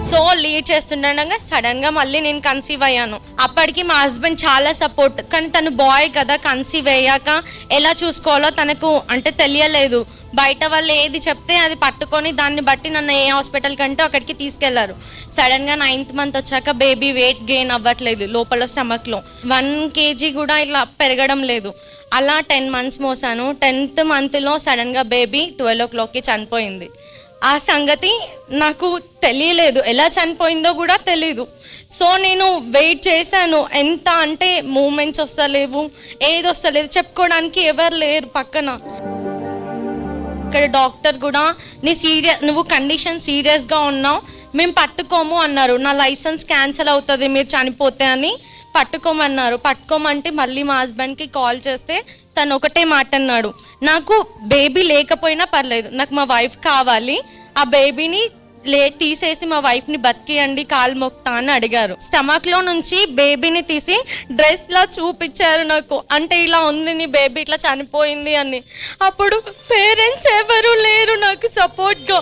So lead చేస్తుండగా sudden గా మళ్ళీ నేను కన్సీవ్ అయ్యాను. అప్పటికి మా హస్బెండ్ చాలా సపోర్ట్, కానీ తను బాయ్ కదా, కన్సీవ్ అయ్యాక ఎలా చూసుకోవాలో తనకు అంటే తెలియలేదు. బయట వాళ్ళు ఏది చెప్తే అది పట్టుకొని దాన్ని బట్టి నన్ను ఏ హాస్పిటల్ కంటే అక్కడికి తీసుకెళ్లారు. సడన్గా 9th మంత్ వచ్చాక బేబీ వెయిట్ గెయిన్ అవ్వట్లేదు, లోపల స్టమక్లో 1 kg కూడా ఇట్లా పెరగడం లేదు. అలా 10 months మోసాను. 10th మంత్లో సడన్గా బేబీ 12 o'clockకి చనిపోయింది. ఆ సంగతి నాకు తెలియలేదు, ఎలా చనిపోయిందో కూడా తెలీదు. సో నేను వెయిట్ చేశాను. ఎంత అంటే మూమెంట్స్ వస్తలేవు, ఏది వస్తలేదు, చెప్పుకోవడానికి ఎవరు లేరు పక్కన. ఇక్కడ డాక్టర్ కూడా నువ్వు కండిషన్ సీరియస్గా ఉన్నావు, మేము పట్టుకోము అన్నారు. నా లైసెన్స్ క్యాన్సిల్ అవుతుంది మీరు చనిపోతే అని పట్టుకోమన్నారు. పట్టుకోమంటే మళ్ళీ మా హస్బెండ్కి కాల్ చేస్తే తను ఒకటే మాట అన్నాడు, నాకు బేబీ లేకపోయినా పర్లేదు, నాకు మా వైఫ్ కావాలి, ఆ బేబీని తీసేసి మా వైఫ్ని బతికియండి, కాలు మొక్తా అని అడిగారు. స్టమక్లో నుంచి బేబీని తీసి డ్రెస్లా చూపించారు నాకు, అంటే ఇలా ఉంది నీ బేబీ ఇట్లా చనిపోయింది అని. అప్పుడు పేరెంట్స్ ఎవరు లేరు నాకు సపోర్ట్గా.